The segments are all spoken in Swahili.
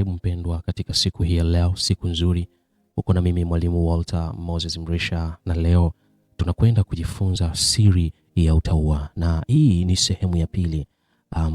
Karibu mpendwa katika siku hii ya leo, siku nzuri. Uko na mimi mwalimu Walter Moses Mrisha, na leo tunakwenda kujifunza siri ya utauwa. Na hii ni sehemu ya pili.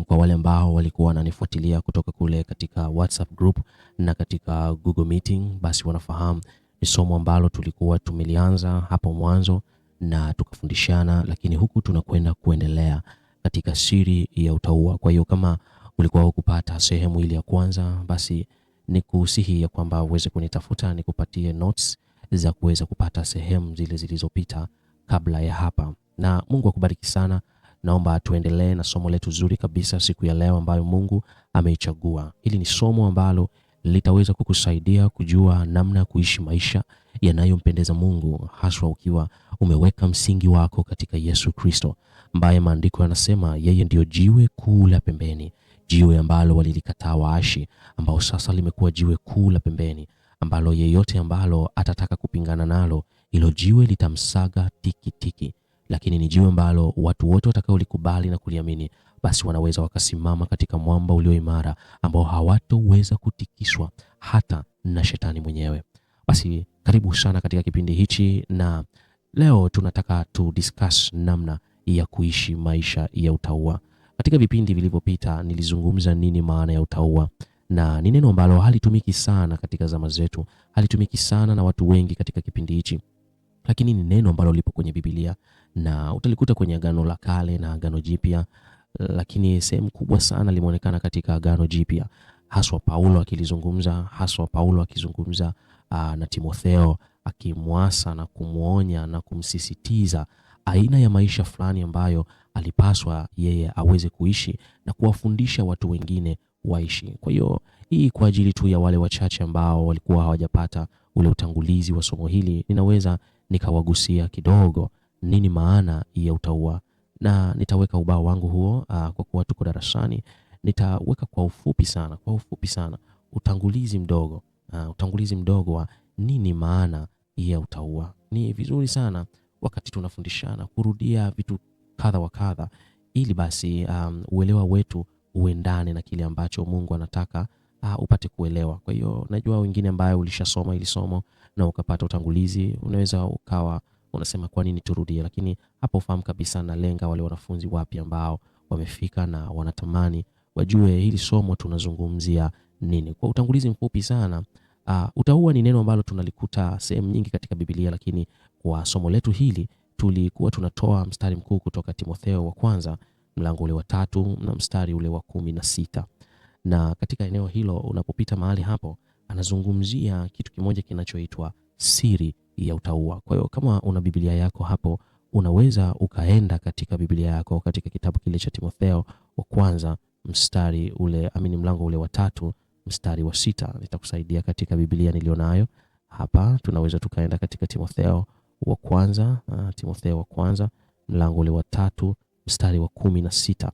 Kwa wale ambao walikuwa wananifuatilia kutoka kule katika WhatsApp group na katika Google Meeting, basi wanafahamu ni somo ambalo tulikuwa tumelianza hapo mwanzo na tukafundishana, lakini huku tunakwenda kuendelea katika siri ya utauwa. Kwa hiyo kama ulikuwa hukupata sehemu ile ya kwanza, basi nikusihi ya kwamba uweze kunitafuta nikupatie notes za kuweza kupata sehemu zile zilizopita kabla ya hapa. Na Mungu akubariki sana. Naomba tuendelee na somo letu zuri kabisa siku ya leo ambayo Mungu ameichagua. Hili ni somo ambalo litaweza kukusaidia kujua namna ya kuishi maisha yanayompendeza Mungu, haswa ukiwa umeweka msingi wako katika Yesu Kristo, ambaye maandiko yanasema yeye ndio jiwe kuu la pembeni, jiwe ambalo walilikataa waashi, ambao sasa limekuwa jiwe kuu la pembeni, ambalo yeyote ambalo atataka kupingana nalo, hilo jiwe litamsaga tiki tiki. Lakini ni jiwe ambalo watu wote watakaolikubali na kuliamini, basi wanaweza wakasimama katika mwamba ulio imara, ambao hawatoweza kutikiswa hata na shetani mwenyewe. Basi karibu sana katika kipindi hichi, na leo tunataka discuss namna ya kuishi maisha ya utauwa. Katika vipindi vilivyopita nilizungumza nini maana ya utauwa, na ni neno ambalo halitumiki sana katika zama zetu, halitumiki sana na watu wengi katika kipindi hichi, lakini ni neno ambalo lipo kwenye Biblia na utalikuta kwenye Agano la Kale na Agano Jipya, lakini sehemu kubwa sana limeonekana katika Agano Jipya, haswa Paulo akizungumza na Timotheo, akimwasa na kumuonya na kumsisitiza aina ya maisha fulani ambayo alipaswa yeye aweze kuishi na kuwafundisha watu wengine waishi. Kwa hiyo hii kwa ajili tu ya wale wachache ambao walikuwa hawajapata ule utangulizi wa somo hili, ninaweza nikawagusia kidogo nini maana ya utauwa, na nitaweka ubao wangu huo kwa kuwa tuko darasani, nitaweka kwa ufupi sana utangulizi mdogo wa nini maana ya utauwa. Ni vizuri sana wakati tunafundishana kurudia vitu kadha wa kadha, ili basi uelewa wetu uendane na kile ambacho Mungu anataka upate kuelewa. Kwa hiyo najua wengine ambao ulishasoma ili somo na ukapata utangulizi, unaweza ukawa unasema kwa nini turudie, lakini hapo ufahamu kabisa na lenga wale wanafunzi wapya ambao wamefika na wanatamani wajue hili somo tunazungumzia nini. Kwa utangulizi mfupi sana, utauwa ni neno ambalo tunalikuta sehemu nyingi katika Biblia, lakini kwa somo letu hili tulikuwa tunatoa mstari mkuu kutoka Timotheo wa kwanza mlango ule wa 3 na mstari ule wa 16. Na katika eneo hilo unapopita mahali hapo, anazungumzia kitu kimoja kinachoitwa siri ya utauwa. Kwa hiyo kama una Biblia yako hapo, unaweza ukaenda katika Biblia yako katika kitabu kile cha Timotheo wa kwanza mlango ule wa 3 mstari wa 6. Nitakusaidia katika Biblia nilionayo hapa. Tunaweza tukaenda katika Timotheo wa kwanza mlango ule wa 3 mstari wa 16.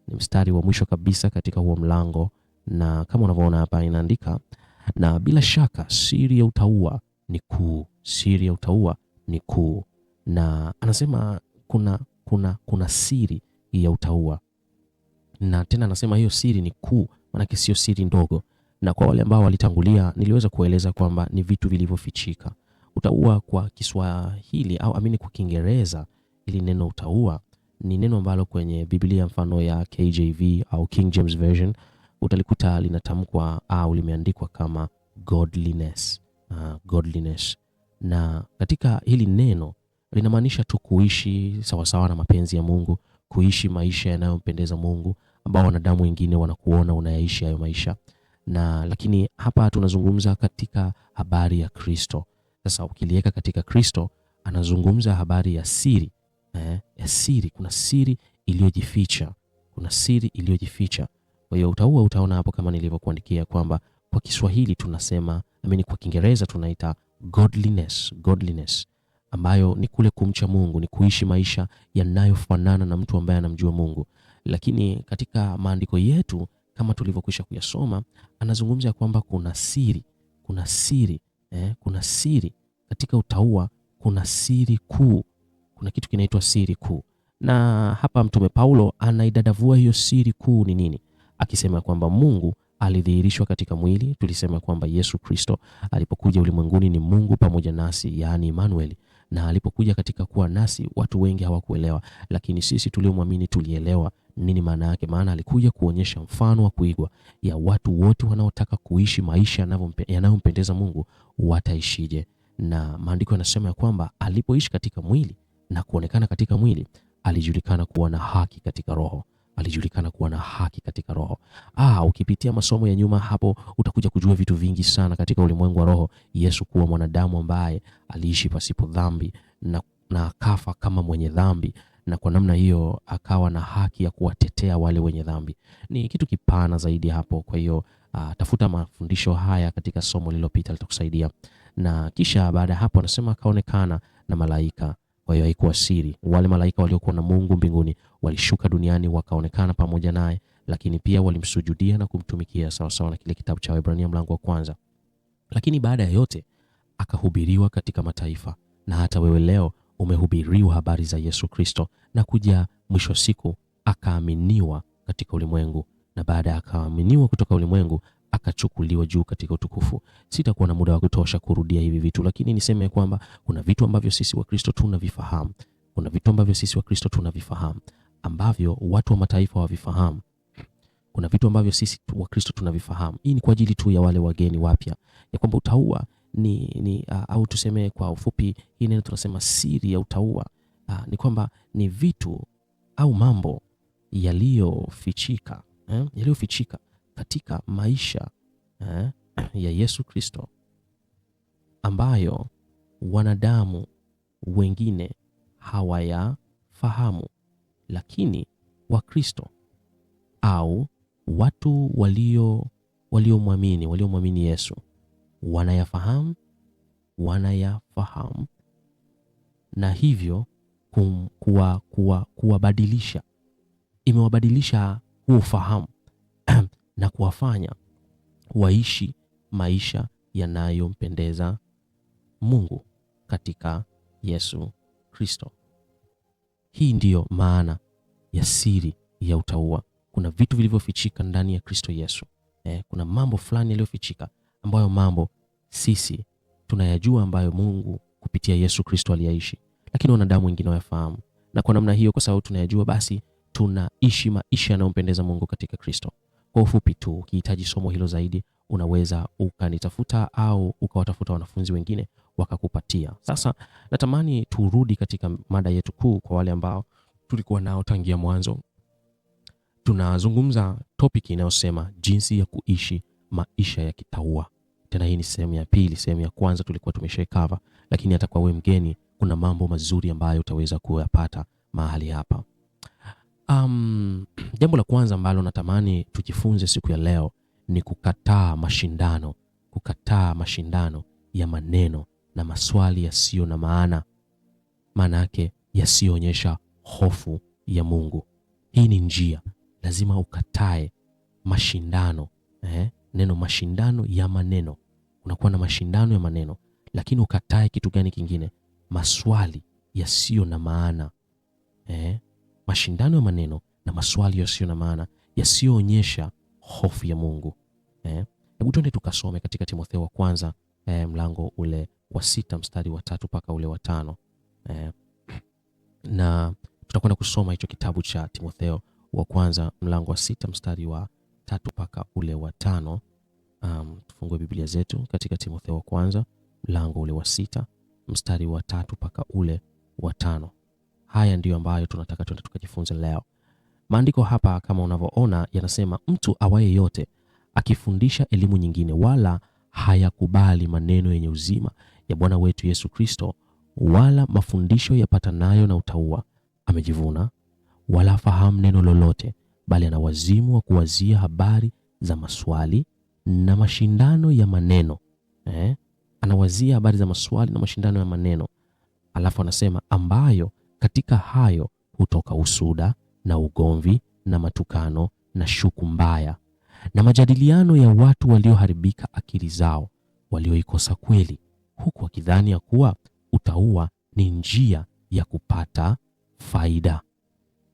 Ni mstari wa mwisho kabisa katika huo mlango, na kama unavyoona hapa inaandika, na bila shaka siri ya utauwa ni kuu. Na anasema kuna siri ya utauwa, na tena anasema hiyo siri ni kuu, maana sio siri ndogo. Na kwa wale ambao walitangulia niliweza kueleza kwamba ni vitu vilivyofichika. Utauwa kwa Kiswahili au kwa Kiingereza, ili neno utauwa ni neno ambalo kwenye Biblia mfano ya KJV au King James Version utalikuta linatamkwa au limeandikwa kama godliness. Na katika hili neno linamaanisha tu kuishi sawasawa na mapenzi ya Mungu, kuishi maisha yanayompendeza Mungu, ambao wanadamu wengine wanakuona unayaishi hayo maisha. Lakini hapa tunazungumza katika habari ya Kristo. Sasa ukiliweka katika Kristo, anazungumza habari ya siri. Kuna siri iliyojificha. Kwa hiyo utauwa utaona hapo kama nilivyokuandikia kwamba kwa Kiswahili tunasema kwa Kiingereza tunaita godliness, ambayo ni kule kumcha Mungu, ni kuishi maisha yanayofanana na mtu ambaye anamjua Mungu. Lakini katika maandiko yetu kama tulivyokwisha kuyasoma, anazungumza kwamba kuna siri katika utauwa, kuna siri kuu. Kuna kitu kinaitwa siri kuu, na hapa Mtume Paulo anaidadavua hiyo siri kuu ni nini, akisema kwamba Mungu alidhihirishwa katika mwili. Tulisema kwamba Yesu Kristo alipokuja ulimwenguni ni Mungu pamoja nasi, yaani Emmanuel, na alipokuja katika kuwa nasi watu wengi hawakuelewa, lakini sisi tuliomwamini tulielewa nini maana yake. Maana alikuja kuonyesha mfano wa kuigwa ya watu wote wanaotaka kuishi maisha yanayompendeza Mungu wataishije. Na maandiko yanasema ya kwamba alipoishi katika mwili na kuonekana katika mwili, alijulikana kuwa na haki katika roho. Alijulikana kuwa na haki katika roho. Ukipitia masomo ya nyuma hapo utakuja kujua vitu vingi sana katika ulimwengu wa roho. Yesu kuwa mwanadamu ambaye aliishi pasipo dhambi na akafa kama mwenye dhambi, na kwa namna hiyo akawa na haki ya kuwatetea wale wenye dhambi. Ni kitu kipana zaidi hapo. Kwa hiyo tafuta mafundisho haya katika somo lililopita, litakusaidia. Na kisha baada ya hapo anasema akaonekana na malaika. Kwa hiyo haikuwa siri. Wale malaika waliokuwa na Mungu mbinguni walishuka duniani wakaonekana pamoja naye, lakini pia walimsujudia na kumtumikia sawa sawa na kile kitabu cha Waebrania mlango wa 1. Lakini baada ya yote akahubiriwa katika mataifa, na hata wewe leo umehubiriwa habari za Yesu Kristo, na kuja mwisho siku akaaminiwa katika ulimwengu, na baada ya akaaminiwa kutoka ulimwengu akachukuliwa juu katika utukufu. Sitakuwa na muda wa kutosha kurudia hivi vitu, lakini niseme kwamba kuna vitu ambavyo sisi wa Kristo tunavifahamu. Kuna vitu ambavyo sisi wa Kristo tunavifahamu ambavyo watu wa mataifa hawavifahamu. Kuna vitu ambavyo sisi wa Kristo tunavifahamu. Hii ni kwa ajili tu ya wale wageni wapya, ya kwamba utauwa au tuseme kwa ufupi, hii neno tunasema siri ya utauwa ni kwamba ni vitu au mambo yaliyofichika katika maisha ya Yesu Kristo ambayo wanadamu wengine hawayafahamu, lakini Wakristo au watu waliomwamini Yesu wanayafahamu, na hivyo kuwabadilisha, imewabadilisha huo ufahamu na kuwafanya waishi maisha yanayompendeza Mungu katika Yesu Kristo. Hii ndiyo maana ya siri ya utauwa. Kuna vitu vilivyofichika ndani ya Kristo Yesu. Kuna mambo fulani yaliyofichika ambayo mambo sisi tunayajua, ambayo Mungu kupitia Yesu Kristo aliyaishi, lakini wanadamu wengine hawafahamu. Na kwa namna hiyo, kwa sababu tunayajua, basi tunaishi maisha yanayompendeza Mungu katika Kristo. Kwa ufupi tu, ukihitaji somo hilo zaidi, unaweza ukanitafuta au ukawatafuta wanafunzi wengine wakakupatia. Sasa natamani turudi katika mada yetu kuu. Kwa wale ambao tulikuwa nao tangia mwanzo, tunazungumza topic inayosema jinsi ya kuishi maisha ya kitauwa. Tena hii ni sehemu ya pili. Sehemu ya kwanza tulikuwa tumeshaikava, lakini hata kwa wewe mgeni kuna mambo mazuri ambayo utaweza kuyapata mahali hapa. Jambo la kwanza ambalo natamani tujifunze siku ya leo ni kukataa mashindano ya maneno na maswali yasiyo na maana yake yasiyoonyesha hofu ya Mungu. Hii ni njia, lazima ukatae mashindano. Neno mashindano ya maneno, unakuwa na mashindano ya maneno, lakini ukatae kitu gani kingine? Maswali yasiyo na maana. Mashindano ya maneno na maswali yasiyo na maana yasiyoonyesha hofu ya Mungu. Hebu twende tukasome katika Timotheo wa kwanza mlango ule wa 6 mstari wa 3 mpaka ule wa 5. Na tutakwenda kusoma hicho kitabu cha Timotheo wa kwanza mlango wa 6 mstari wa 3 mpaka ule wa 5. Tufungue Biblia zetu katika Timotheo wa kwanza mlango ule wa 6 mstari wa 3 mpaka ule wa 5. Haya ndiyo ambayo tunataka twende tukajifunze leo. Maandiko hapa kama unavyoona yanasema, mtu awaye yote akifundisha elimu nyingine, wala hayakubali maneno yenye uzima ya Bwana wetu Yesu Kristo, wala mafundisho yapatanayo na utauwa, amejivuna, wala fahamu neno lolote, bali ana wazimu wa kuwazia habari za maswali na mashindano ya maneno. Anawazia habari za maswali na mashindano ya maneno. Alafu anasema, ambayo katika hayo hutoka usuda na ugomvi na matukano na shuku mbaya na majadiliano ya watu walioharibika akili zao, walioikosa kweli, huku wakidhani ya kuwa utauwa ni njia ya kupata faida.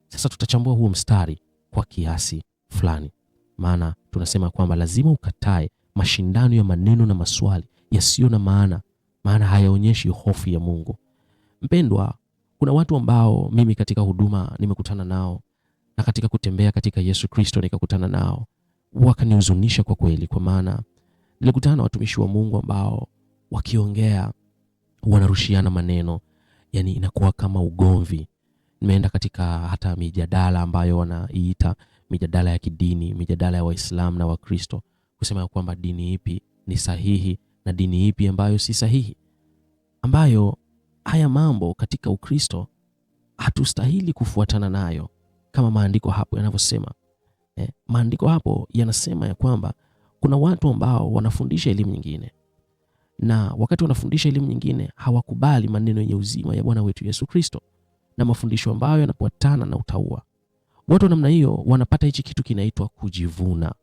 Sasa tutachambua huo mstari kwa kiasi fulani. Maana tunasema kwamba lazima ukatae mashindano ya maneno na maswali yasiyo na maana, maana hayaonyeshi hofu ya Mungu. Mpendwa, kuna watu ambao mimi katika huduma nimekutana nao na katika kutembea katika Yesu Kristo nikakutana nao, wakanihuzunisha kwa kweli, kwa maana nilikutana na watumishi wa Mungu ambao wakiongea wanarushiana maneno, yani inakuwa kama ugomvi. Nimeenda katika hata mijadala ambayo wanaiita mijadala ya kidini, mijadala ya Waislamu na Wakristo, kusema kwamba dini ipi ni sahihi na dini ipi ambayo si sahihi, ambayo haya mambo katika Ukristo hatustahili kufuatana nayo kama maandiko hapo yanavyosema. Maandiko hapo yanasema ya kwamba kuna watu ambao wanafundisha elimu nyingine, na wakati wanafundisha elimu nyingine hawakubali maneno yenye uzima ya Bwana wetu Yesu Kristo na mafundisho ambayo yanafuatana na utauwa. Watu wa namna hiyo wanapata hichi kitu kinaitwa kujivuna.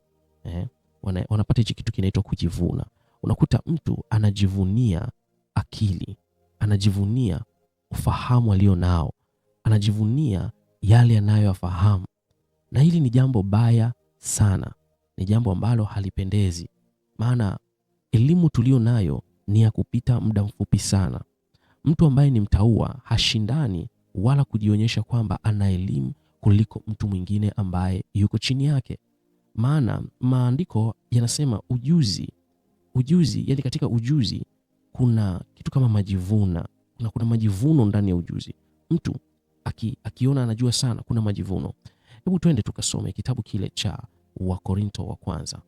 Wanapata hichi kitu kinaitwa kujivuna. Unakuta mtu anajivunia akili, anajivunia ufahamu alio nao, anajivunia yale anayoyafahamu, na hili ni jambo baya sana, ni jambo ambalo halipendezi, maana elimu tulio nayo ni ya kupita muda mfupi sana. Mtu ambaye ni mtauwa hashindani wala kujionyesha kwamba ana elimu kuliko mtu mwingine ambaye yuko chini yake, maana maandiko yanasema ujuzi, yani katika ujuzi kuna kitu kama majivuna, na kuna majivuno ndani ya ujuzi. Mtu akiona anajua sana, kuna majivuno. Hebu twende tukasome kitabu kile cha Wakorinto wa kwanza.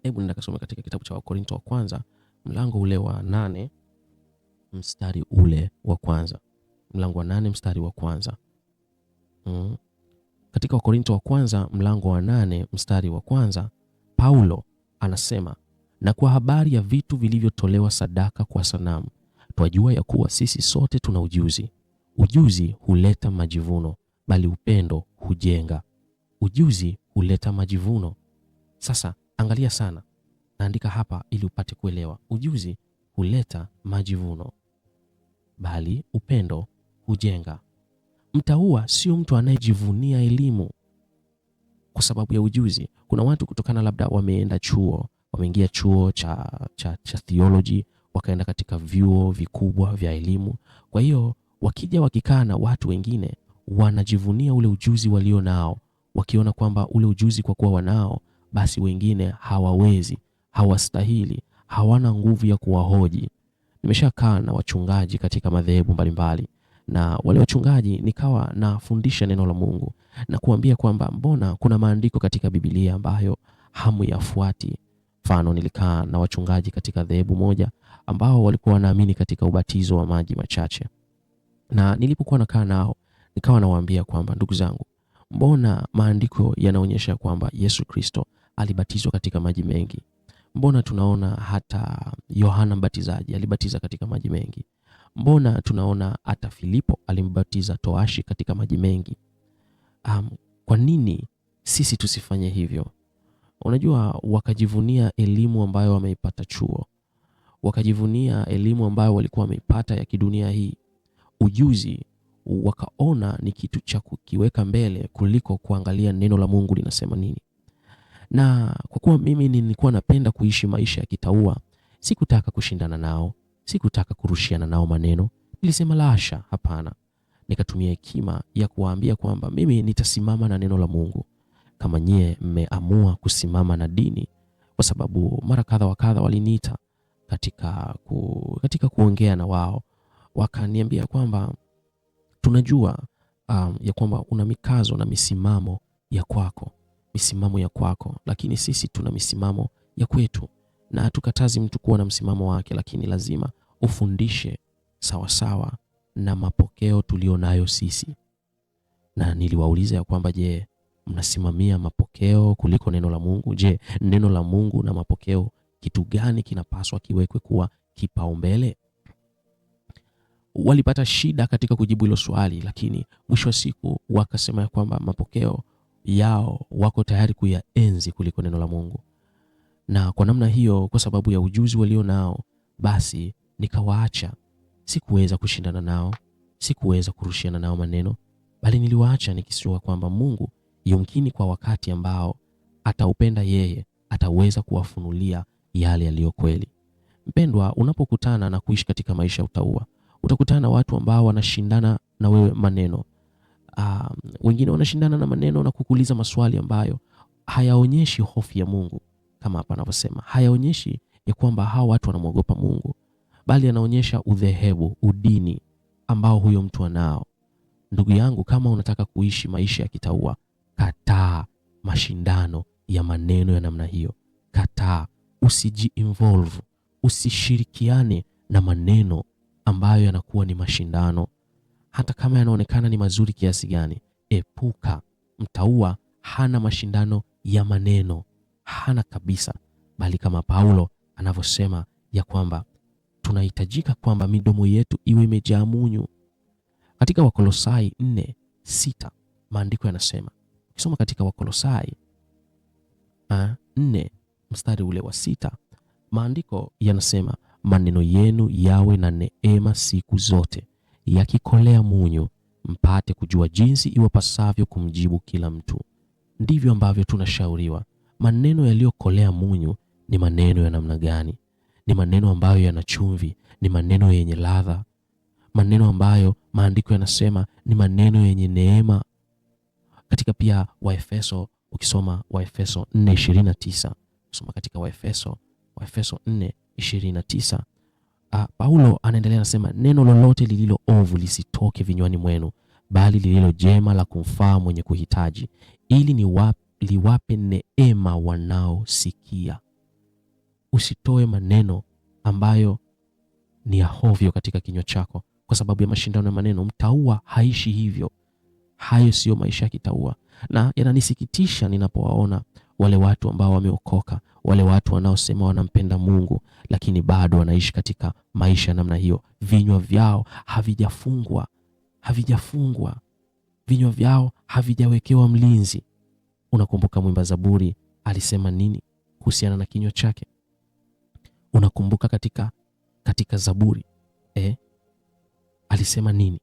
Hebu nenda kasome katika kitabu cha Wakorinto wa kwanza, mlango ule wa 8 mstari ule wa kwanza. Mlango wa 8 mstari wa kwanza. Katika Wakorinto wa kwanza mlango wa 8 mstari wa kwanza, Paulo anasema, na kwa habari ya vitu vilivyotolewa sadaka kwa sanamu, twajua ya kuwa sisi sote tuna ujuzi. Ujuzi huleta majivuno, bali upendo hujenga. Ujuzi huleta majivuno. Sasa angalia sana, naandika hapa ili upate kuelewa. Ujuzi huleta majivuno, bali upendo hujenga. Mtauwa sio mtu anayejivunia elimu kwa sababu ya ujuzi. Kuna watu kutokana labda wameenda chuo, wameingia chuo cha theology, wakaenda katika vyuo vikubwa vya elimu. Kwa hiyo wakija wakikaa na watu wengine, wanajivunia ule ujuzi walio nao, wakiona kwamba ule ujuzi kwa kuwa wanao, basi wengine hawawezi, hawastahili, hawana nguvu ya kuwahoji. Nimeshakaa na wachungaji katika madhehebu mbalimbali, na wale wachungaji nikawa nafundisha neno la Mungu na kuambia kwamba mbona kuna maandiko katika Biblia ambayo hamuyafuati. Mfano, nilikaa na wachungaji katika dhehebu moja ambao walikuwa wanaamini katika ubatizo wa maji machache, na nilipokuwa nakaa nao nikawa nawaambia kwamba ndugu zangu, mbona maandiko yanaonyesha kwamba Yesu Kristo alibatizwa katika maji mengi? Mbona tunaona hata Yohana Mbatizaji alibatiza katika maji mengi? Mbona tunaona hata Filipo alimbatiza toashi katika maji mengi? Kwa nini sisi tusifanye hivyo? Unajua, wakajivunia elimu ambayo wameipata chuo, wakajivunia elimu ambayo walikuwa wameipata ya kidunia hii. Ujuzi wakaona ni kitu cha kukiweka mbele kuliko kuangalia neno la Mungu linasema nini. Na kwa kuwa mimi nilikuwa napenda kuishi maisha ya kitauwa, sikutaka kushindana nao, sikutaka kurushiana nao maneno. Nilisema la hasha, hapana. Nikatumia hekima ya kuwaambia kwamba mimi nitasimama na neno la Mungu kama nyie mmeamua kusimama na dini, kwa sababu mara kadha wa kadha waliniita katika kuongea na wao, wakaniambia kwamba tunajua ya kwamba una mikazo na misimamo ya kwako, lakini sisi tuna misimamo ya kwetu, na hatukatazi mtu kuwa na msimamo wake, lakini lazima ufundishe sawasawa na mapokeo tulionayo sisi. Na niliwauliza ya kwamba je, mnasimamia mapokeo kuliko neno la Mungu? Je, neno la Mungu na mapokeo, kitu gani kinapaswa kiwekwe kuwa kipaumbele? Walipata shida katika kujibu hilo swali, lakini mwisho wa siku wakasema ya kwamba mapokeo yao wako tayari kuyaenzi kuliko neno la Mungu. Na kwa namna hiyo, kwa sababu ya ujuzi walio nao, basi nikawaacha. Sikuweza kushindana nao, sikuweza kurushiana nao maneno, bali niliwaacha nikisema kwamba Mungu yumkini kwa wakati ambao ataupenda yeye, ataweza kuwafunulia yale yaliyo kweli. Mpendwa, unapokutana na kuishi katika maisha ya utauwa, utakutana na watu ambao wanashindana na wewe maneno. Wengine wanashindana na maneno na kukuuliza maswali ambayo hayaonyeshi hofu ya Mungu, kama hapa anavyosema. Hayaonyeshi ya kwamba hao watu wanamwogopa Mungu, bali anaonyesha udhehebu, udini ambao huyo mtu anao. Ndugu yangu, kama unataka kuishi maisha ya kitauwa, kataa mashindano ya maneno ya namna hiyo. Kataa, usiji-involve, usishirikiane na maneno ambayo yanakuwa ni mashindano. Hata kama yanaonekana ni mazuri kiasi gani, epuka. Mtauwa hana mashindano ya maneno, hana kabisa, bali kama Paulo anavyosema ya kwamba tunahitajika kwamba midomo yetu iwe imejaa munyu. Katika Wakolosai 4:6 maandiko yanasema, ukisoma katika Wakolosai 4 mstari ule wa 6, maandiko yanasema, maneno yenu yawe na neema siku zote, yakikolea munyu, mpate kujua jinsi iwapasavyo kumjibu kila mtu. Ndivyo ambavyo tunashauriwa. Maneno yaliyokolea munyu ni maneno ya namna gani? Ni maneno ambayo yana chumvi, ni maneno yenye ladha, maneno ambayo maandiko yanasema ni maneno yenye neema. Katika pia Waefeso, ukisoma Waefeso 4:29, ukisoma katika Waefeso 4:29, Paulo anaendelea anasema, neno lolote lililo ovu lisitoke vinywani mwenu, bali lililo jema la kumfaa mwenye kuhitaji, ili liwape neema wanaosikia. Usitoe maneno ambayo ni ya hovyo katika kinywa chako kwa sababu ya mashindano ya maneno. Mtauwa haishi hivyo. Hayo sio maisha ya kitauwa. Na yananisikitisha ninapowaona wale watu ambao wameokoka, wale watu wanaosema wanampenda Mungu, lakini bado wanaishi katika maisha namna hiyo. Vinywa vyao havijafungwa. Vinywa vyao havijawekewa mlinzi. Unakumbuka mwimba Zaburi alisema nini kuhusiana na kinywa chake? Unakumbuka katika Zaburi alisema nini?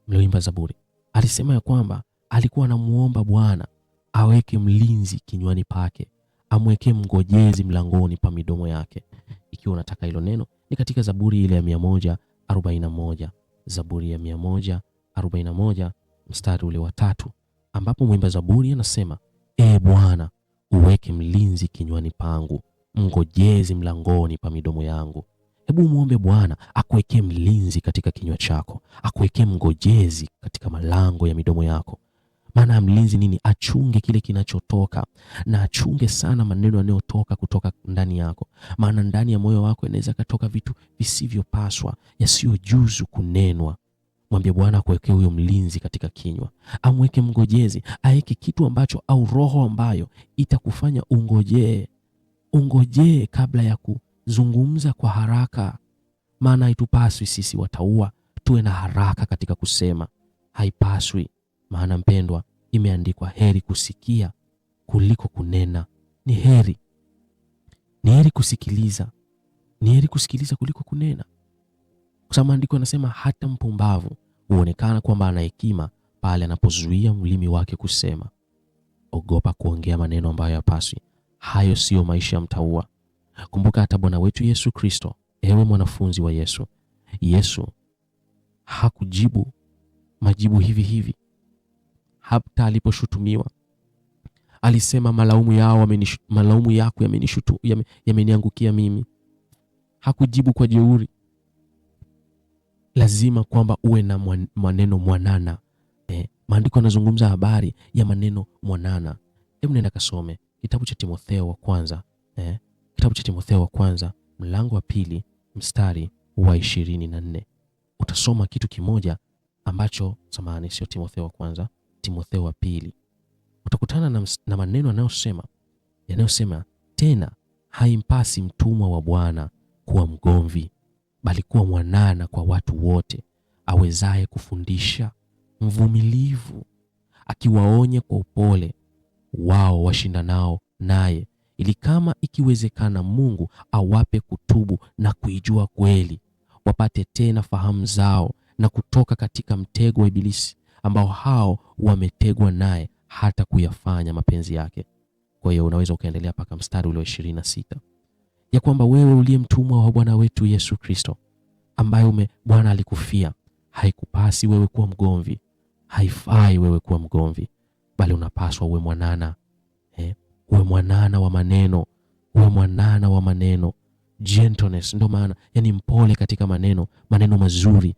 Mloimba Zaburi alisema ya kwamba alikuwa anamuomba Bwana aweke mlinzi kinywani pake, amweke mngojezi mlangoni pa midomo yake. Ikiwa unataka hilo neno, ni katika Zaburi ile ya 141, Zaburi ya 141 mstari ule wa 3, ambapo mwimba Zaburi anasema, Bwana, uweke mlinzi kinywani pangu, mngojezi mlangoni pa midomo yangu. Hebu muombe Bwana akuwekee mlinzi katika kinywa chako, akuwekee mngojezi katika malango ya midomo yako. Maana mlinzi nini? Achunge kile kinachotoka, na achunge sana maneno yanayotoka kutoka ndani yako. Maana ndani ya moyo wako inaweza katoka vitu visivyopaswa, yasiyojuzu kunenwa. Mwambie Bwana akuwekee huyo mlinzi katika kinywa, amweke mngojezi, aweke kitu ambacho au roho ambayo itakufanya ungojee kabla ya kuzungumza kwa haraka. Maana haitupaswi sisi watauwa tuwe na haraka katika kusema, haipaswi. Maana mpendwa, imeandikwa, heri kusikia kuliko kunena. Ni heri kusikiliza, kuliko kunena. Kwa sababu maandiko yanasema hata mpumbavu huonekana kwamba ana hekima pale anapozuia ulimi wake kusema. Ogopa kuongea maneno ambayo hayapaswi. Hayo sio maisha ya mtauwa. Kumbuka hata Bwana wetu Yesu Kristo, ewe mwanafunzi wa Yesu hakujibu majibu hivi. Hata aliposhutumiwa alisema, malaumu yako yameniangukia mimi. Hakujibu kwa jeuri. Lazima kwamba uwe na maneno mwanana. Maandiko yanazungumza habari ya maneno mwanana. Hebu nenda kasome kitabu cha Timotheo wa kwanza, kitabu cha Timotheo wa kwanza mlango wa 2 mstari wa 24. Utasoma kitu kimoja ambacho, sio Timotheo wa kwanza, Timotheo wa 2. Utakutana na maneno yanayosema, tena haimpasi mtumwa wa Bwana kuwa mgomvi, bali kuwa mwanana kwa watu wote, awezaye kufundisha, mvumilivu, akiwaonya kwa upole wao washindanao naye, ili kama ikiwezekana Mungu awape kutubu na kuijua kweli, wapate tena fahamu zao na kutoka katika mtego wa Ibilisi, ambao hao wametegwa naye hata kuyafanya mapenzi yake. Kwa hiyo unaweza ukaendelea mpaka mstari ule wa 26, ya kwamba wewe uliye mtumwa wa Bwana wetu Yesu Kristo, ambaye Bwana alikufia, haikupasi wewe kuwa mgomvi, haifai wewe kuwa mgomvi, bali unapaswa uwe mwanana, uwe mwanana wa maneno, uwe mwanana wa maneno. Gentleness ndio maana, yani mpole katika maneno mazuri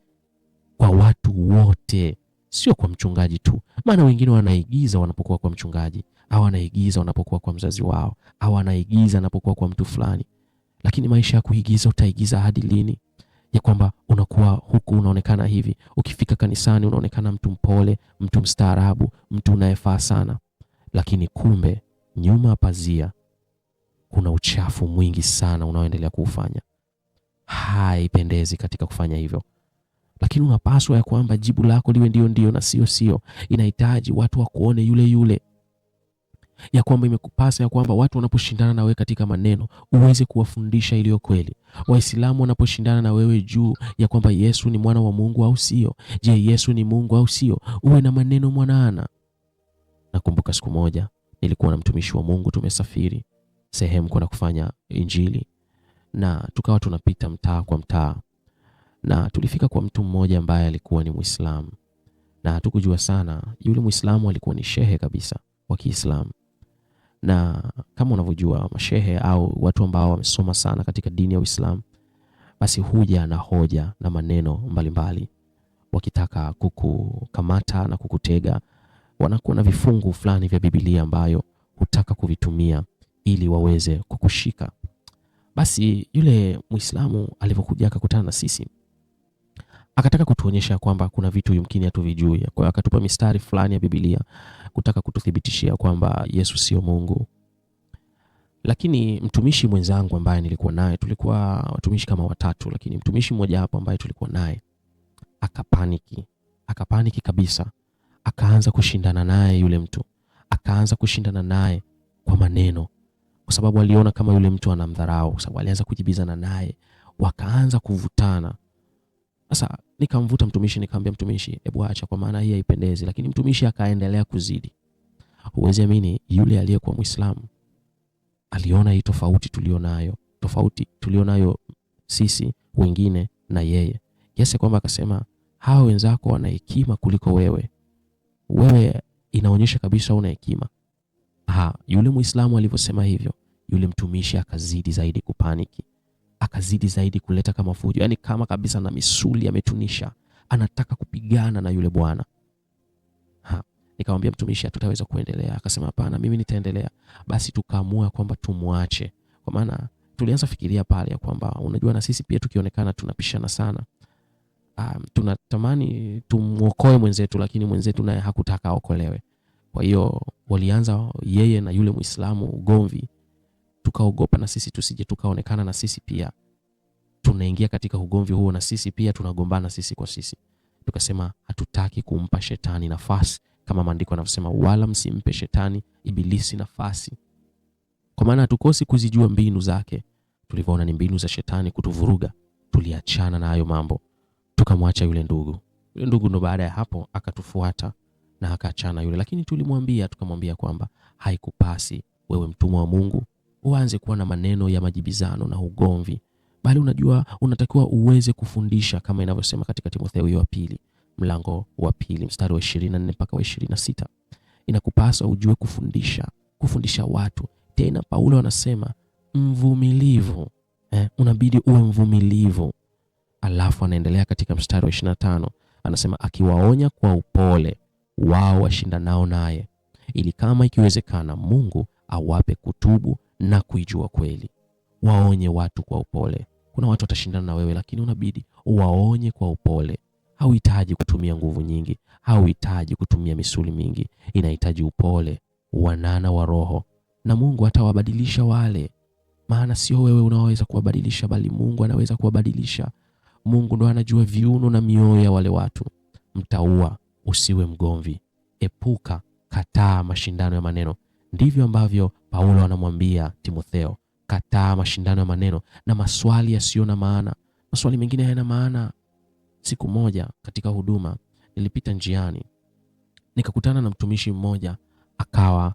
kwa watu wote, sio kwa mchungaji tu. Maana wengine wanaigiza wanapokuwa kwa mchungaji, au wanaigiza wanapokuwa kwa mzazi wao, au wanaigiza wanapokuwa kwa mtu fulani. Lakini maisha ya kuigiza, utaigiza hadi lini? Ya kwamba unakuwa huku unaonekana hivi, ukifika kanisani unaonekana mtu mpole, mtu mstaarabu, mtu unayefaa sana, lakini kumbe nyuma pazia kuna uchafu mwingi sana unaoendelea kuufanya. Haipendezi katika kufanya hivyo. Lakini unapaswa ya kwamba jibu lako liwe ndio na sio. Inahitaji watu wakuone yule. Ya kwamba imekupasa ya kwamba watu wanaposhindana na wewe katika maneno uweze kuwafundisha iliyo kweli. Waislamu wanaposhindana na wewe juu ya kwamba Yesu ni mwana wa Mungu au sio, je, Yesu ni Mungu au sio, uwe na maneno mwanana. Nakumbuka siku moja nilikuwa na mtumishi wa Mungu, tumesafiri sehemu kwenda kufanya injili, na tukawa tunapita mtaa kwa mtaa, na tulifika kwa mtu mmoja ambaye alikuwa ni Muislamu, na hatukujua sana. Yule Muislamu alikuwa ni shehe kabisa wa Kiislamu, na kama unavyojua mashehe au watu ambao wamesoma sana katika dini ya Uislamu, basi huja na hoja na maneno mbalimbali, wakitaka kukukamata na kukutega. Wanakuwa na vifungu fulani vya Biblia ambayo hutaka kuvitumia ili waweze kukushika. Basi yule Muislamu alipokuja akakutana na sisi, akataka kutuonyesha kwamba kuna vitu yumkini hatuvijui. Kwa hiyo akatupa mistari fulani ya Biblia kutaka kututhibitishia kwamba Yesu sio Mungu. Lakini mtumishi mwenzangu ambaye nilikuwa naye, tulikuwa watumishi kama watatu, lakini mtumishi mmoja hapo ambaye tulikuwa naye akapaniki kabisa. Akaanza kushindana naye yule mtu, akaanza kushindana naye kwa maneno, kwa sababu aliona kama yule mtu anamdharau, kwa sababu alianza kujibizana naye, wakaanza kuvutana. Sasa nikamvuta mtumishi, nikamwambia mtumishi, hebu acha, kwa maana hii haipendezi. Lakini mtumishi akaendelea kuzidi. Huwezi amini, yule aliyekuwa Muislamu aliona hii tofauti tulionayo sisi wengine na yeye, kiasi kwamba akasema, hawa wenzako wana hekima kuliko wewe. Wewe inaonyesha kabisa una hekima. Yule Muislamu alivyosema hivyo, yule mtumishi akazidi zaidi kupaniki, akazidi zaidi kuleta kama fujo, yani kama kabisa na misuli ametunisha, anataka kupigana na yule bwana. Nikamwambia mtumishi, hatutaweza kuendelea. Akasema, hapana, mimi nitaendelea. Basi tukaamua kwamba tumuache, kwa maana tulianza fikiria pale ya kwamba unajua, na sisi pia tukionekana tunapishana sana, tunatamani tumuokoe mwenzetu, lakini mwenzetu naye hakutaka aokolewe. Kwa hiyo walianza yeye na yule Muislamu ugomvi. Tukaogopa na sisi tusije tukaonekana na sisi pia tunaingia katika ugomvi huo, na sisi pia tunagombana sisi kwa sisi. Tukasema hatutaki kumpa shetani nafasi, kama maandiko yanavyosema, wala msimpe shetani ibilisi nafasi. Kwa maana hatukosi kuzijua mbinu zake. Tulivyoona ni mbinu za shetani kutuvuruga, tuliachana na hayo mambo, tukamwacha yule ndugu. Yule ndugu ndo baada ya hapo akatufuata na akaachana yule. Lakini tukamwambia kwamba haikupasi wewe mtumwa wa Mungu uanze kuwa na maneno ya majibizano na ugomvi, bali unajua unatakiwa uweze kufundisha, kama inavyosema katika Timotheo wa pili mlango wa 2 mstari wa 24 mpaka wa 26. Inakupasa ujue kufundisha watu. Tena Paulo anasema mvumilivu, unabidi uwe mvumilivu. Alafu anaendelea katika mstari wa 25, anasema akiwaonya kwa upole wao washindanao naye, ili kama ikiwezekana Mungu awape kutubu na kuijua kweli. Waonye watu kwa upole. Kuna watu watashindana na wewe, lakini unabidi uwaonye kwa upole. Hauhitaji kutumia nguvu nyingi, hauhitaji kutumia misuli mingi. Inahitaji upole, wanana wa roho, na Mungu atawabadilisha wale. Maana sio wewe unaweza kuwabadilisha, bali Mungu anaweza kuwabadilisha. Mungu ndo anajua viuno na mioyo ya wale watu. Mtaua, usiwe mgomvi. Epuka, kataa mashindano ya maneno. Ndivyo ambavyo Paulo anamwambia Timotheo, kataa mashindano ya maneno na maswali yasiyo na maana. Maswali mengine hayana maana. Siku moja katika huduma nilipita njiani, nikakutana na mtumishi mmoja, akawa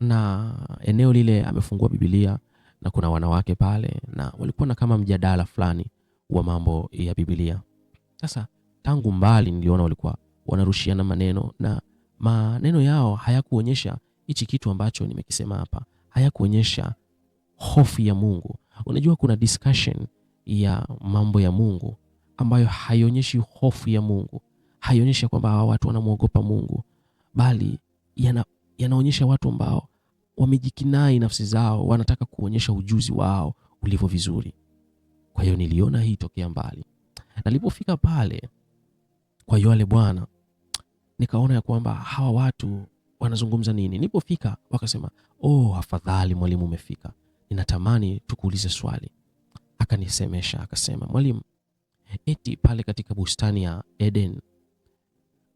na eneo lile amefungua Biblia na kuna wanawake pale na walikuwa na kama mjadala fulani wa mambo ya Biblia. Sasa tangu mbali niliona walikuwa wanarushiana maneno na maneno yao hayakuonyesha hichi kitu ambacho nimekisema hapa. Hayakuonyesha hofu ya Mungu. Unajua kuna discussion ya mambo ya Mungu ambayo haionyeshi hofu ya Mungu. Haionyeshi kwamba hawa watu wanamuogopa Mungu, bali yanaonyesha watu ambao wamejikinai nafsi zao, wanataka kuonyesha ujuzi wao ulivyo vizuri. Kwa hiyo niliona hii tokea mbali. Nilipofika pale kwa yule bwana, nikaona ya kwamba hawa watu wanazungumza nini. Nilipofika wakasema, "Oh, afadhali mwalimu umefika. Ninatamani tukuulize swali." Akanisemesha akasema, "Mwalimu, eti pale katika bustani ya Eden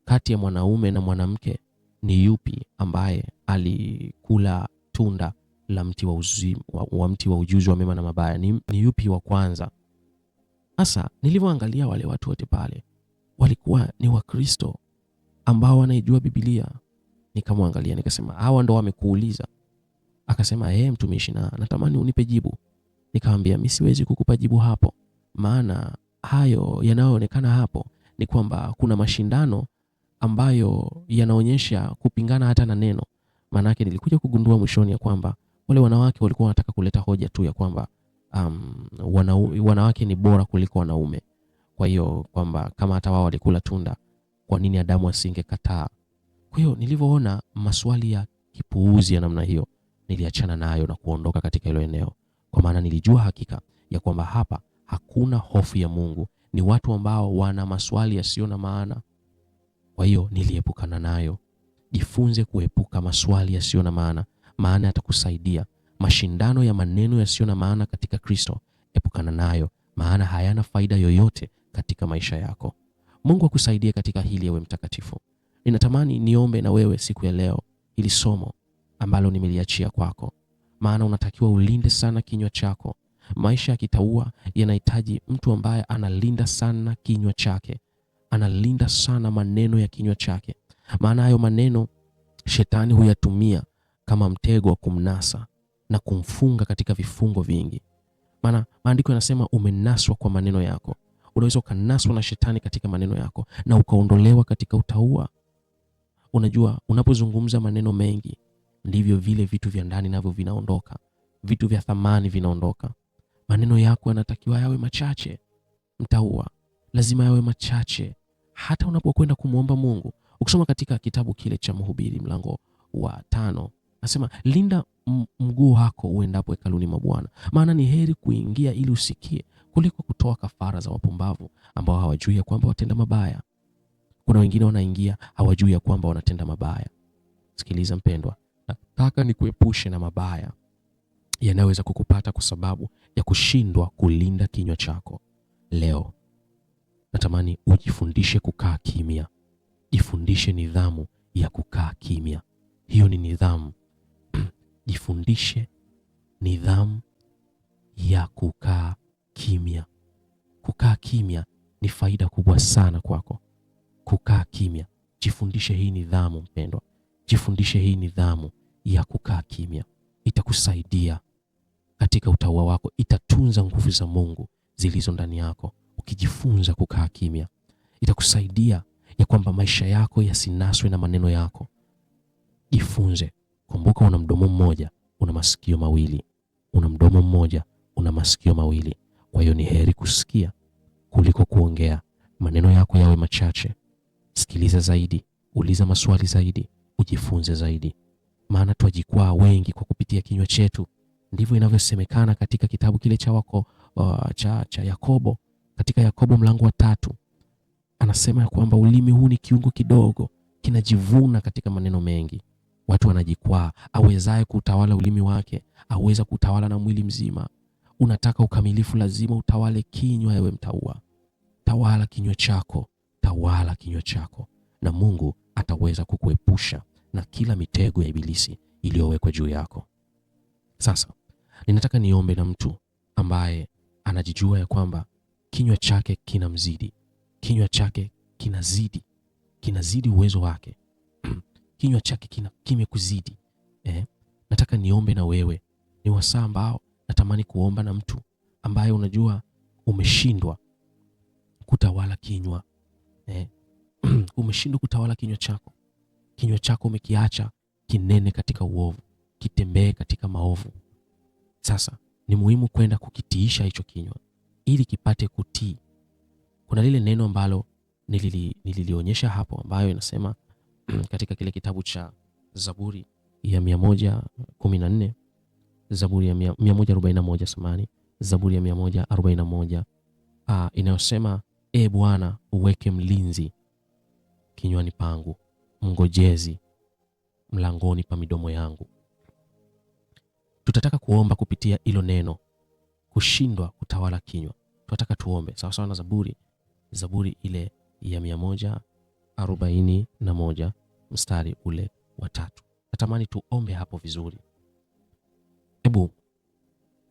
kati ya mwanaume na mwanamke ni yupi ambaye alikula tunda la mti wa ujuzi wa mema na mabaya? Ni yupi wa kwanza?" Sasa nilivyoangalia wale watu wote pale walikuwa ni Wakristo ambao wanaijua Biblia. Nikamwangalia nikasema, "Hawa ndo wamekuuliza?" Akasema, "Mtumishi, na natamani unipe jibu." Nikamwambia, "Mimi siwezi kukupa jibu hapo, maana hayo yanayoonekana hapo ni kwamba kuna mashindano ambayo yanaonyesha kupingana hata na neno." Maana yake nilikuja kugundua mwishoni ya kwamba wale wanawake walikuwa wanataka kuleta hoja tu ya kwamba wanawake ni bora kuliko wanaume. Kwa hiyo kwamba kama hata wao walikula tunda, kwa nini Adamu asingekataa? Kwa hiyo nilivyoona maswali ya kipuuzi ya namna hiyo, niliachana nayo na kuondoka katika hilo eneo, kwa maana nilijua hakika ya kwamba hapa hakuna hofu ya Mungu. Ni watu ambao wana maswali yasiyo na maana. Kwa hiyo niliepukana nayo. Jifunze kuepuka maswali yasiyo na maana, maana yatakusaidia. Mashindano ya maneno yasiyo na maana katika Kristo, epukana nayo, maana hayana faida yoyote katika maisha yako. Mungu akusaidie katika hili, ewe mtakatifu. Ninatamani niombe na wewe siku ya leo ili somo ambalo nimeliachia kwako, maana unatakiwa ulinde sana kinywa chako. Maisha ya kitaua yanahitaji mtu ambaye analinda sana kinywa chake, analinda sana maneno ya kinywa chake, maana hayo maneno shetani huyatumia kama mtego wa kumnasa na kumfunga katika vifungo vingi. Maana maandiko yanasema umenaswa kwa maneno yako. Unaweza ukanaswa na shetani katika maneno yako na ukaondolewa katika utaua. Unajua, unapozungumza maneno mengi ndivyo vile vitu vya ndani navyo vinaondoka, vitu vya thamani vinaondoka. Maneno yako yanatakiwa yawe machache. Mtaua lazima yawe machache. Hata unapokwenda kumuomba Mungu, ukisoma katika kitabu kile cha Mhubiri mlango wa 5, nasema linda mguu wako uendapo hekaluni mwa Bwana, maana ni heri kuingia ili usikie kuliko kutoa kafara za wapumbavu ambao hawajui ya kwamba watenda mabaya. Kuna wengine wanaingia hawajui ya kwamba wanatenda mabaya. Sikiliza mpendwa, nataka nikuepushe na mabaya yanayoweza kukupata kwa sababu ya kushindwa kulinda kinywa chako. Leo natamani ujifundishe kukaa kimya. Jifundishe nidhamu ya kukaa kimya. Hiyo ni nidhamu. Jifundishe nidhamu ya kukaa kimya. Kukaa kimya ni faida kubwa sana kwako. Kukaa kimya. Jifundishe hii nidhamu mpendwa. Jifundishe hii nidhamu ya kukaa kimya. Itakusaidia katika utaua wako. Itatunza nguvu za Mungu zilizo ndani yako. Ukijifunza kukaa kimya, itakusaidia ya kwamba maisha yako yasinaswe na maneno yako. Jifunze. Kumbuka, una mdomo mmoja, una masikio mawili. Una mdomo mmoja, una masikio mawili. Kwa hiyo ni heri kusikia kuliko kuongea. Maneno yako yawe machache. Sikiliza zaidi, uliza maswali zaidi, ujifunze zaidi. Maana twajikwaa wengi kwa kupitia kinywa chetu. Ndivyo inavyosemekana katika kitabu kile cha Yakobo. Katika Yakobo mlango wa 3 anasema ya kwamba ulimi huu ni kiungo kidogo, kinajivuna katika maneno mengi. Watu wanajikwaa. Awezaye kutawala ulimi wake aweza kutawala na mwili mzima. Unataka ukamilifu, lazima utawale kinywa. Ewe mtaua, tawala kinywa chako, tawala kinywa chako, na Mungu ataweza kukuepusha na kila mitego ya ibilisi iliyowekwa juu yako. Sasa ninataka niombe na mtu ambaye anajijua ya kwamba kinywa chake kinamzidi. Kinywa chake kinazidi uwezo wake. Kinywa chake kimekuzidi. nataka niombe na wewe. Ni wasaa ambao natamani kuomba na mtu ambaye unajua umeshindwa kutawala kinywa. Umeshindwa kutawala kinywa chako. Kinywa chako umekiacha kinene katika uovu, kitembee katika maovu. Sasa ni muhimu kwenda kukitiisha hicho kinywa ili kipate kutii. Kuna lile neno ambalo nililionyesha hapo, ambayo inasema katika kile kitabu cha Zaburi ya 114, Zaburi ya 141 samani, Zaburi ya 141 inayosema, Bwana uweke mlinzi kinywani pangu, mngojezi mlangoni pa midomo yangu. Tutataka kuomba kupitia hilo neno, kushindwa kutawala kinywa. Tunataka tuombe sawa sawa na Zaburi ile ya 141 mstari ule wa 3. Natamani tuombe hapo vizuri. Hebu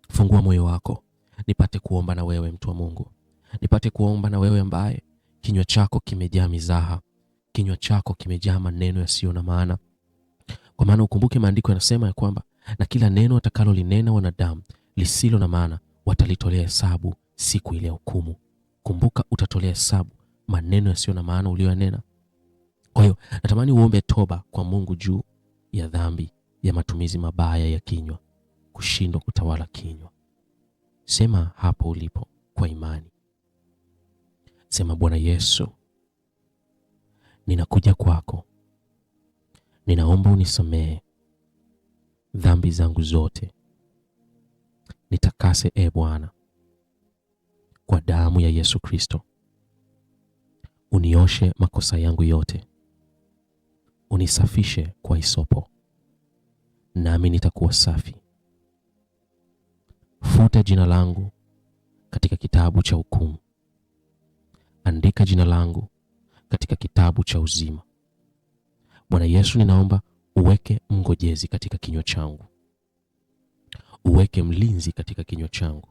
fungua moyo wako nipate kuomba na wewe, mtu wa Mungu. Nipate kuomba na wewe ambaye kinywa chako kimejaa mizaha, kinywa chako kimejaa maneno yasiyo na maana. Kwa maana ukumbuke maandiko yanasema ya kwamba na kila neno watakalolinena wanadamu lisilo na maana watalitolea hesabu siku ile ya hukumu. Kumbuka utatolea hesabu maneno yasiyo na maana uliyoyanena. Kwa hiyo natamani uombe toba kwa Mungu juu ya dhambi ya matumizi mabaya ya kinywa, kushindwa kutawala kinywa. Sema hapo ulipo kwa imani. Sema, Bwana Yesu, ninakuja kwako. Ninaomba unisamehe dhambi zangu zote. Nitakase Bwana kwa damu ya Yesu Kristo. Unioshe makosa yangu yote. Unisafishe kwa hisopo, nami nitakuwa safi. Futa jina langu katika kitabu cha hukumu. Andika jina langu katika kitabu cha uzima. Bwana Yesu, ninaomba uweke mngojezi katika kinywa changu. Uweke mlinzi katika kinywa changu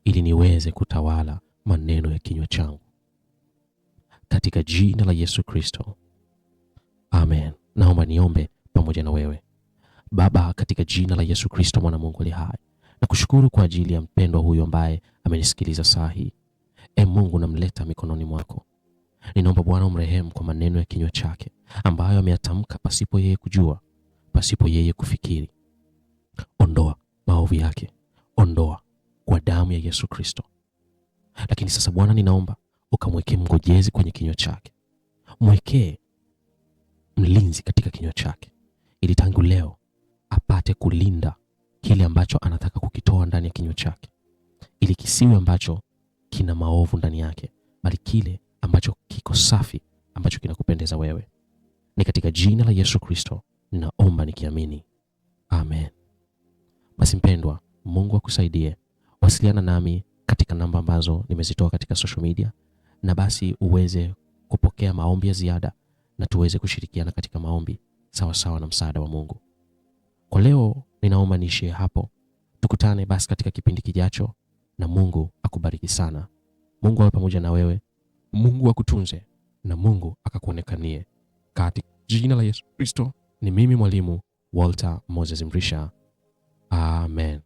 ili niweze kutawala maneno ya kinywa changu. Katika jina la Yesu Kristo. Amen. Naomba niombe pamoja na wewe. Baba, katika jina la Yesu Kristo mwana Mungu aliye hai, nakushukuru kwa ajili ya mpendwa huyu ambaye amenisikiliza saa hii. Mungu, namleta mikononi mwako. Ninaomba Bwana umrehemu kwa maneno ya kinywa chake ambayo ameyatamka pasipo yeye kujua, pasipo yeye kufikiri. Ondoa maovu yake, ondoa kwa damu ya Yesu Kristo. Lakini sasa Bwana, ninaomba ukamwekee mngojezi kwenye kinywa chake. Mwekee mlinzi katika kinywa chake ili tangu leo apate kulinda kile ambacho anataka kukitoa ndani ya kinywa chake, ili kisiwe ambacho kina maovu ndani yake, bali kile ambacho kiko safi, ambacho kinakupendeza wewe. Ni katika jina la Yesu Kristo ninaomba nikiamini. Amen. Basi mpendwa, Mungu akusaidie. Wasiliana nami katika namba ambazo nimezitoa katika social media, na basi uweze kupokea maombi ya ziada na tuweze kushirikiana katika maombi sawa sawa na msaada wa Mungu. Kwa leo ninaomba niishie hapo. Tukutane basi katika kipindi kijacho, na Mungu akubariki sana. Mungu awe pamoja na wewe. Mungu akutunze na Mungu akakuonekanie. Katika jina la Yesu Kristo, ni mimi mwalimu Walter Moses Mrisha. Amen.